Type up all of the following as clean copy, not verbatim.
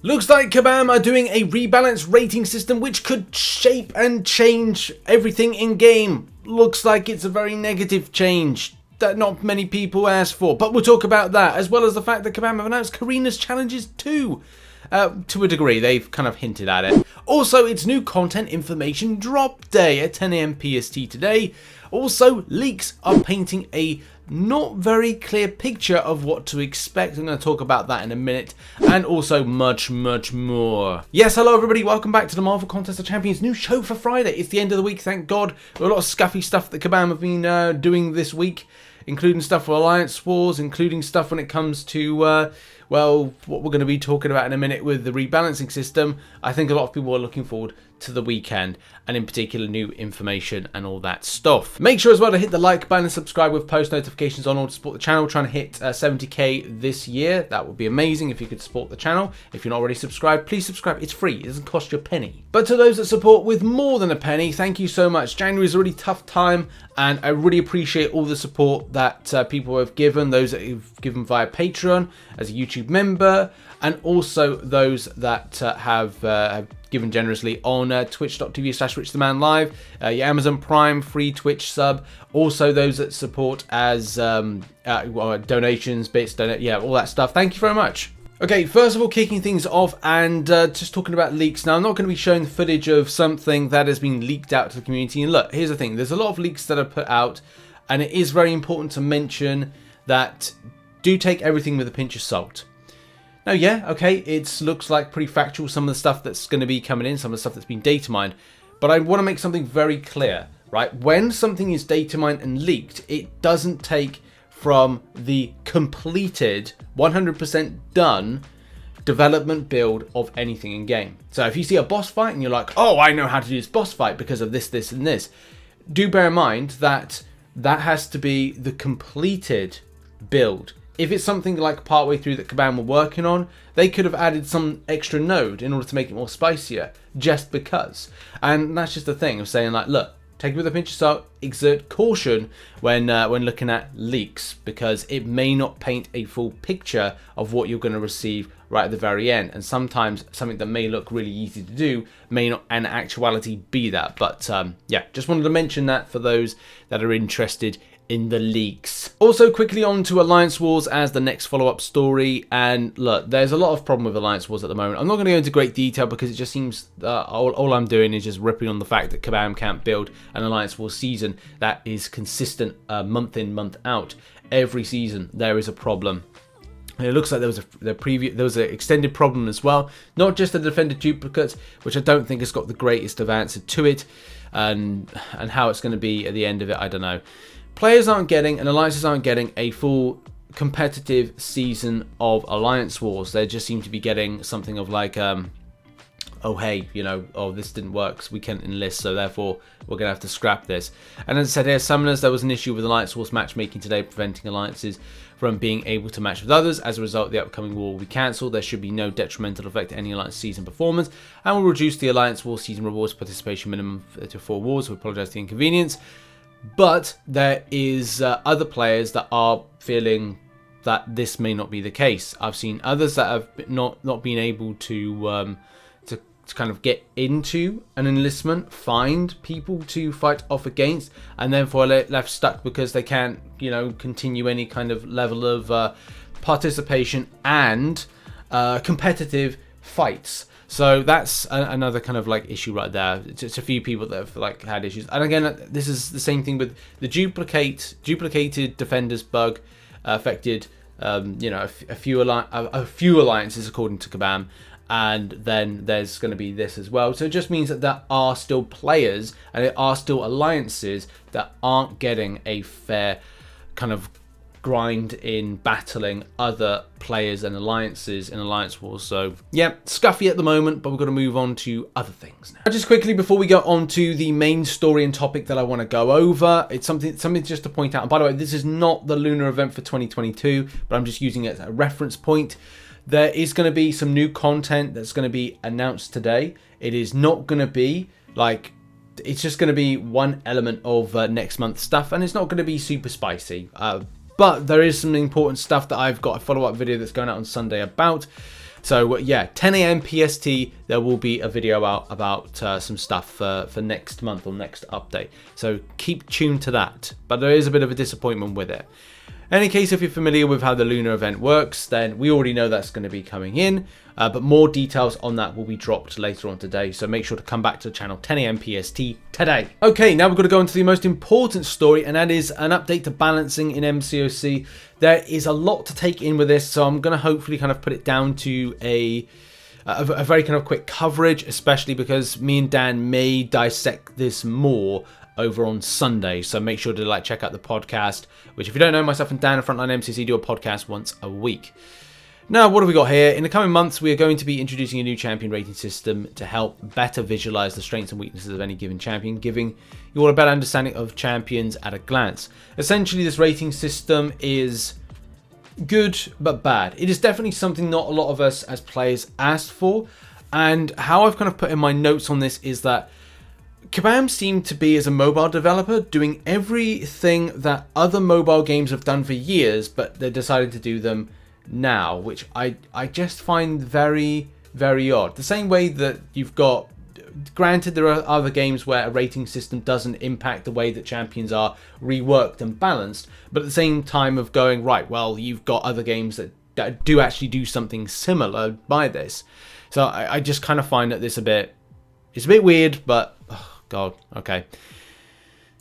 Looks like Kabam are doing a rebalance rating system which could shape and change everything in game. Looks like it's a very negative change that not many people asked for, but we'll talk about that, as well as the fact that Kabam have announced Karina's challenges too. To a degree, they've kind of hinted at it. Also, it's new content information drop day at 10 AM PST today. Also, leaks are painting a not very clear picture of what to expect. I'm going to talk about that in a minute, and also much more. Yes, hello everybody, welcome back to the Marvel Contest of Champions new show for Friday. It's the end of the week, thank God. There are a lot of scuffy stuff that Kabam have been doing this week, including stuff for Alliance Wars, including stuff when it comes to well, what we're going to be talking about in a minute with the rebalancing system. I think a lot of people are looking forward to the weekend, and in particular new information and all that stuff. Make sure as well to hit the like button and subscribe with post notifications on, all to support the channel. Trying to hit 70k this year. That would be amazing if you could support the channel. If you're not already subscribed, please subscribe. It's free. It doesn't cost you a penny. But to those that support with more than a penny, thank you so much. January is a really tough time, and I really appreciate all the support that people have given. Those that have given via Patreon as a YouTube member, and also those that have given generously on twitch.tv/RichTheMan live, your Amazon Prime free Twitch sub, also those that support as donations, bits, all that stuff. Thank you very much. Okay, first of all, kicking things off and just talking about leaks. Now, I'm not going to be showing footage of something that has been leaked out to the community. And look, here's the thing. There's a lot of leaks that are put out, and it is very important to mention that do take everything with a pinch of salt. Now, yeah, okay, it looks like pretty factual, some of the stuff that's going to be coming in, some of the stuff that's been data mined. But I want to make something very clear, right? When something is data mined and leaked, it doesn't take from the completed, 100% done development build of anything in game. So if you see a boss fight and you're like, oh, I know how to do this boss fight because of this, this, and this, do bear in mind that that has to be the completed build. If it's something like partway through that Kabam were working on, they could have added some extra node in order to make it more spicier, just because. And that's just the thing of saying, like, look, take it with a pinch of salt, exert caution when looking at leaks, because it may not paint a full picture of what you're going to receive right at the very end. And sometimes something that may look really easy to do may not in actuality be that. But yeah, just wanted to mention that for those that are interested in the leaks. Also, quickly on to Alliance Wars as the next follow-up story. And look, there's a lot of problem with Alliance Wars at the moment. I'm not going to go into great detail because it just seems all I'm doing is just ripping on the fact that Kabam can't build an Alliance Wars season that is consistent month in, month out. Every season there is a problem. And it looks like there was an extended problem as well. Not just the defender duplicates, which I don't think has got the greatest of answer to it, and how it's going to be at the end of it, I don't know. Players aren't getting, and alliances aren't getting, a full competitive season of Alliance Wars. They just seem to be getting something of like, oh hey, you know, oh this didn't work, so we can't enlist, so therefore we're going to have to scrap this. And as I said here, Summoners, there was an issue with Alliance Wars matchmaking today, preventing alliances from being able to match with others. As a result, the upcoming war will be cancelled. There should be no detrimental effect to any Alliance season performance, and will reduce the Alliance War season rewards participation minimum to 4 wars. We apologise for the inconvenience. But there is other players that are feeling that this may not be the case. I've seen others that have not been able to kind of get into an enlistment, find people to fight off against, and therefore left stuck because they can't, you know, continue any kind of level of participation and competitive fights. So that's another kind of like issue right there. It's a few people that have like had issues. And again, this is the same thing with the duplicated defenders bug affected, you know, a few alliances according to Kabam. And then there's going to be this as well. So it just means that there are still players and there are still alliances that aren't getting a fair kind of grind in battling other players and alliances in Alliance Wars. So yeah, scuffy at the moment, but we're going to move on to other things now. Just quickly before we go on to the main story and topic that I want to go over, it's something just to point out. And by the way, this is not the lunar event for 2022, but I'm just using it as a reference point. There is going to be some new content that's going to be announced today. It is not going to be like, it's just going to be one element of next month's stuff, and it's not going to be super spicy. But there is some important stuff that I've got a follow-up video that's going out on Sunday about. So yeah, 10 a.m. PST, there will be a video out about some stuff for next month or next update. So keep tuned to that. But there is a bit of a disappointment with it. In any case, if you're familiar with how the Lunar event works, then we already know that's going to be coming in. But more details on that will be dropped later on today. So make sure to come back to the channel 10 a.m. PST today. Okay, now we're going to go into the most important story, and that is an update to balancing in MCOC. There is a lot to take in with this, so I'm going to hopefully kind of put it down to a very kind of quick coverage, especially because me and Dan may dissect this more over on Sunday. So make sure to check out the podcast, which, if you don't know, myself and Dan at Frontline MCC do a podcast once a week. Now, what have we got here? In the coming months, we are going to be introducing a new champion rating system to help better visualize the strengths and weaknesses of any given champion, giving you all a better understanding of champions at a glance. Essentially, this rating system is good but bad. It is definitely something not a lot of us as players asked for, and how I've kind of put in my notes on this is that Kabams seem to be, as a mobile developer, doing everything that other mobile games have done for years, but they decided to do them now, which I just find very, very odd. The same way that you've got, granted there are other games where a rating system doesn't impact the way that champions are reworked and balanced, but at the same time of going, right, well, you've got other games that do actually do something similar by this. So I just kind of find that it's a bit weird, but oh god, okay.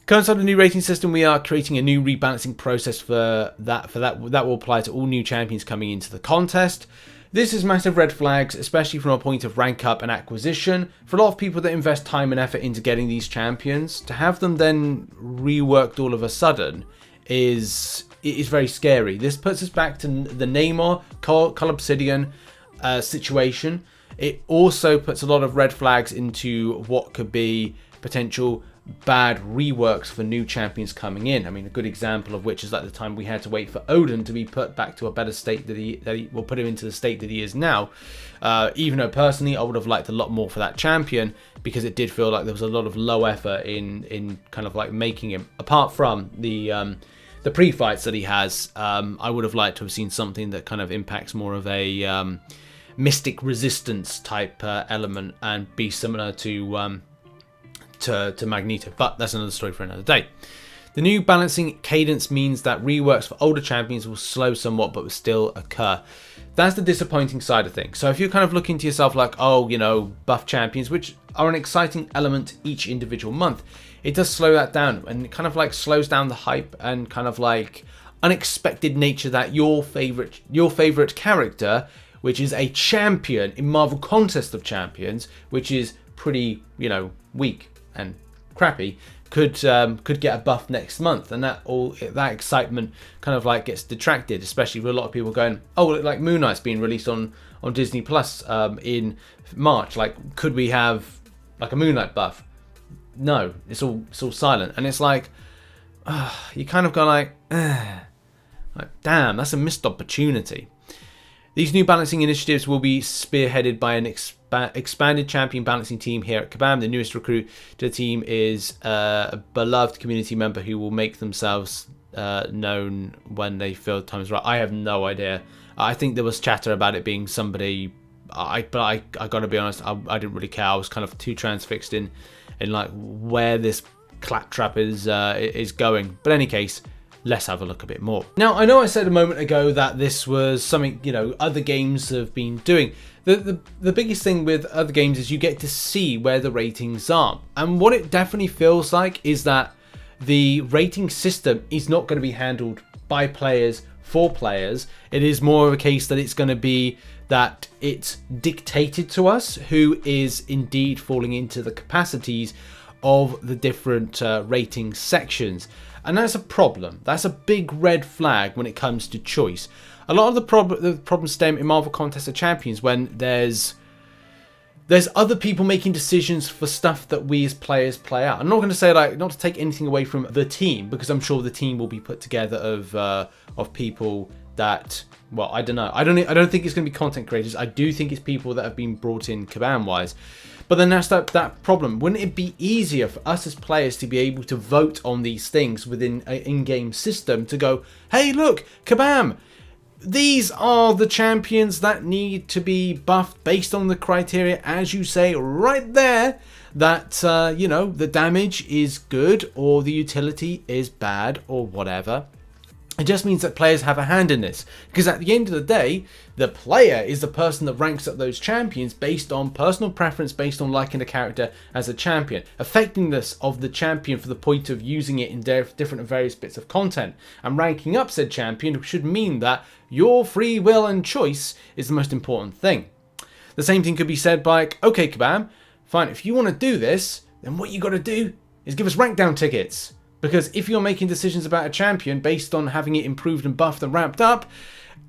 Coincide with the new rating system, we are creating a new rebalancing process for that will apply to all new champions coming into the contest. This is massive red flags, especially from a point of rank up and acquisition. For a lot of people that invest time and effort into getting these champions, to have them then reworked all of a sudden is very scary. This puts us back to the Neymar, Col Obsidian situation. It also puts a lot of red flags into what could be potential bad reworks for new champions coming in. I mean, a good example of which is at the time we had to wait for Odin to be put back to a better state that he will put him into the state that he is now. Even though personally I would have liked a lot more for that champion, because it did feel like there was a lot of low effort in kind of making him, apart from the pre-fights that he has. I would have liked to have seen something that kind of impacts more of a mystic resistance type element and be similar to Magneto, but that's another story for another day. The new balancing cadence means that reworks for older champions will slow somewhat but will still occur. That's the disappointing side of things. So if you're kind of looking to yourself like, oh, you know, buff champions, which are an exciting element each individual month, it does slow that down, and it kind of slows down the hype and kind of unexpected nature that your favorite character, which is a champion in Marvel Contest of Champions, which is pretty, you know, weak and crappy, could get a buff next month, and that excitement kind of gets detracted, especially with a lot of people going, oh, like Moon Knight's being released on Disney Plus in March, could we have a Moon Knight buff? No, it's all silent, and it's you kind of go damn, that's a missed opportunity. These new balancing initiatives will be spearheaded by an expanded champion balancing team here at Kabam. The newest recruit to the team is a beloved community member who will make themselves known when they feel the time is right. I have no idea. I think there was chatter about it being somebody, but I gotta be honest, I didn't really care. I was kind of too transfixed in where this claptrap is going. But in any case, let's have a look a bit more. Now, I know I said a moment ago that this was something, you know, other games have been doing. The biggest thing with other games is you get to see where the ratings are. And what it definitely feels like is that the rating system is not going to be handled by players for players. It is more of a case that it's going to be that it's dictated to us who is indeed falling into the capacities of the different rating sections. And that's a problem. That's a big red flag when it comes to choice. A lot of the problems stem in Marvel Contest of Champions when there's other people making decisions for stuff that we as players play out. I'm not going to say not to take anything away from the team, because I'm sure the team will be put together of people that, well, I don't know. I don't think it's going to be content creators. I do think it's people that have been brought in Kabam wise. But then that's that problem. Wouldn't it be easier for us as players to be able to vote on these things within an in-game system to go, hey, look, Kabam, these are the champions that need to be buffed based on the criteria, as you say right there, that, you know, the damage is good or the utility is bad or whatever. It just means that players have a hand in this, because at the end of the day, the player is the person that ranks up those champions based on personal preference, based on liking the character as a champion. Effectiveness of the champion for the point of using it in different and various bits of content. And ranking up said champion should mean that your free will and choice is the most important thing. The same thing could be said by, okay, Kabam, fine, if you want to do this, then what you got to do is give us rank down tickets. Because if you're making decisions about a champion based on having it improved and buffed and ramped up,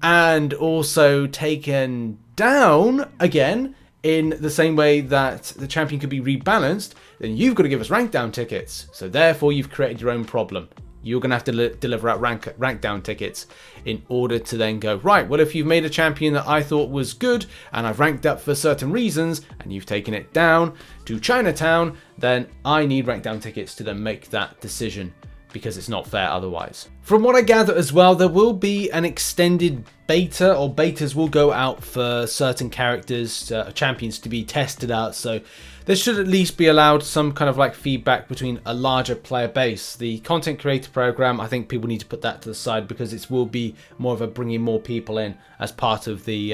and also taken down again in the same way that the champion could be rebalanced, then you've got to give us rank down tickets. So therefore you've created your own problem. You're going to have to deliver out rank down tickets in order to then go, right, well, if you've made a champion that I thought was good and I've ranked up for certain reasons and you've taken it down to Chinatown, then I need rank down tickets to then make that decision, because it's not fair otherwise. From what I gather as well, there will be an extended beta, or betas will go out for certain characters, champions to be tested out. So there should at least be allowed some kind of like feedback between a larger player base. The content creator program, I think people need to put that to the side, because it will be more of a bringing more people in as part of the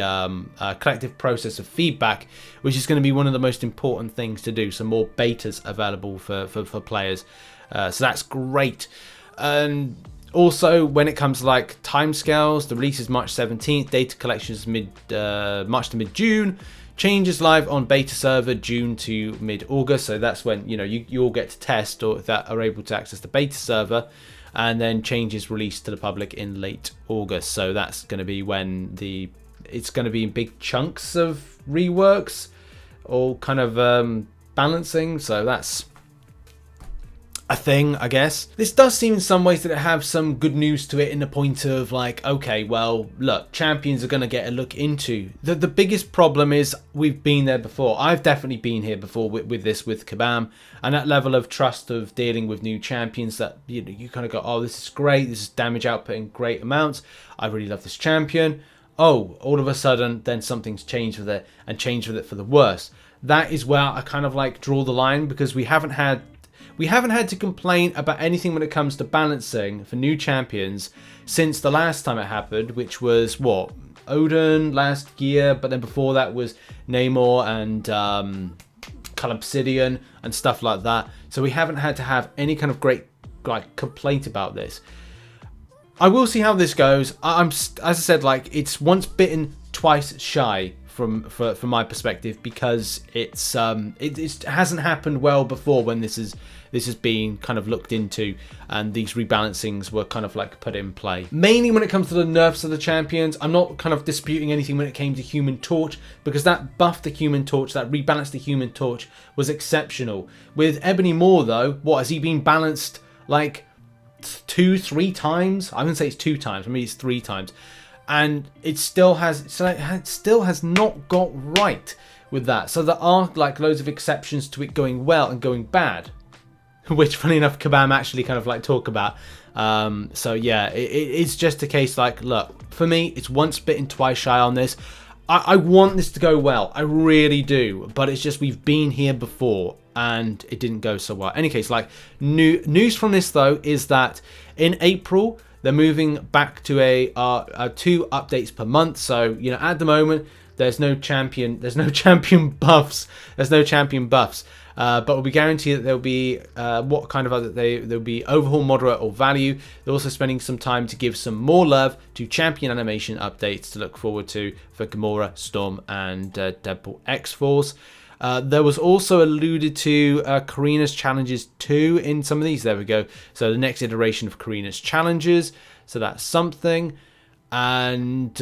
collective process of feedback, which is going to be one of the most important things to do. So more betas available for players. So that's great. And also, when it comes to like timescales, the release is March 17th, data collection is March to mid-June, changes live on beta server June to mid-August. So that's when, you know, you all get to test or that are able to access the beta server, and then changes released to the public in late August. So that's going to be when it's going to be in big chunks of reworks, all kind of balancing. So that's a thing, I guess. This does seem in some ways that it have some good news to it, in the point of like, okay, well, look, champions are going to get a look into. The biggest problem is we've been there before. I've definitely been here before with Kabam, and that level of trust of dealing with new champions that, you know, you kind of go, oh, this is great, this is damage output in great amounts, I really love this champion. Oh, all of a sudden, then something's changed with it, and changed with it for the worse. That is where I kind of like draw the line, because we haven't had to complain about anything when it comes to balancing for new champions since the last time it happened, which was what, Odin last year, but then before that was Namor and Obsidian and stuff like that. So we haven't had to have any kind of great like complaint about this. I will see how this goes. As I said, like, it's once bitten, twice shy from my perspective, because it hasn't happened well before when this has been kind of looked into and these rebalancings were kind of like put in play. Mainly when it comes to the nerfs of the champions, I'm not kind of disputing anything when it came to Human Torch, because that buffed the Human Torch, that rebalanced the Human Torch was exceptional. With Ebony Maw though, what, has he been balanced like 2-3 times? I wouldn't say it's 2 times, I mean it's 3 times. And it still has not got right with that. So there are like loads of exceptions to it going well and going bad, which funny enough Kabam actually kind of like talk about. So yeah, it's just a case like, look, for me it's once bitten, twice shy on this. I want this to go well, I really do, but it's just we've been here before and it didn't go so well. Any case, like, news from this though is that in April they're moving back to a 2 updates per month. So, you know, at the moment there's no champion buffs. But we'll be guaranteed that there'll be what kind of other there'll be overhaul, moderate, or value. They're also spending some time to give some more love to champion animation updates to look forward to for Gamora, Storm, and Deadpool X-Force. There was also alluded to Karina's Challenges 2 in some of these. There we go. So the next iteration of Karina's Challenges. So that's something. And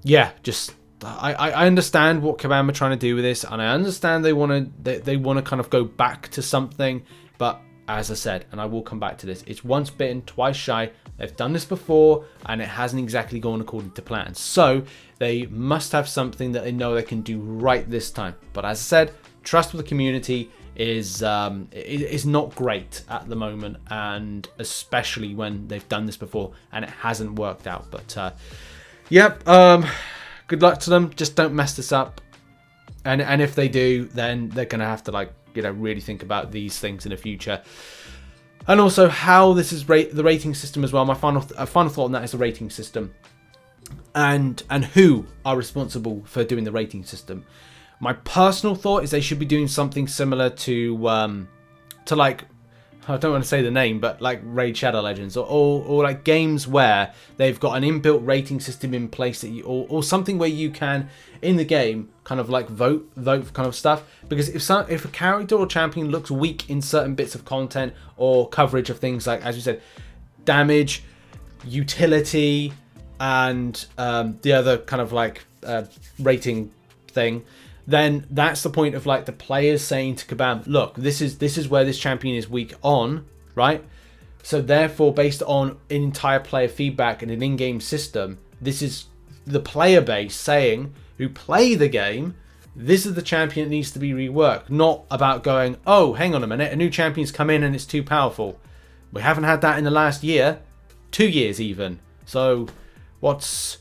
yeah, just I understand what Kabam are trying to do with this, and I understand they want to kind of go back to something. But as I said, and I will come back to this, it's once bitten, twice shy. They've done this before, and it hasn't exactly gone according to plan. So they must have something that they know they can do right this time. But as I said, trust with the community is not great at the moment, and especially when they've done this before and it hasn't worked out. But Yep. Good luck to them. Just don't mess this up. And if they do, then they're gonna have to, like, you know, really think about these things in the future. And also how this is the rating system as well. My final thought on that is the rating system, and who are responsible for doing the rating system. My personal thought is they should be doing something similar to like, I don't want to say the name, but like Raid Shadow Legends, or like games where they've got an inbuilt rating system in place that or something where you can in the game kind of like vote kind of stuff. Because if a character or champion looks weak in certain bits of content or coverage of things like, as you said, damage, utility, and the other kind of like rating thing, then that's the point of like the players saying to Kabam, look, this is where this champion is weak on, right? So therefore, based on an entire player feedback and an in-game system, this is the player base saying, who play the game, this is the champion that needs to be reworked. Not about going, oh, hang on a minute, a new champion's come in and it's too powerful. We haven't had that in the last year, 2 years even. So what's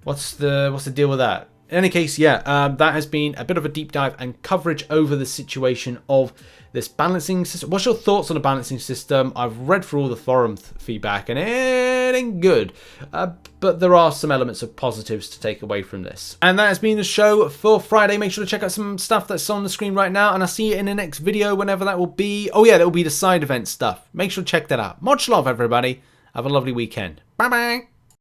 the deal with that? In any case, yeah, that has been a bit of a deep dive and coverage over the situation of this balancing system. What's your thoughts on the balancing system? I've read through all the forum feedback and it ain't good, but there are some elements of positives to take away from this. And that has been the show for Friday. Make sure to check out some stuff that's on the screen right now, and I'll see you in the next video, whenever that will be. Oh yeah, that will be the side event stuff. Make sure to check that out. Much love, everybody. Have a lovely weekend. Bye bye.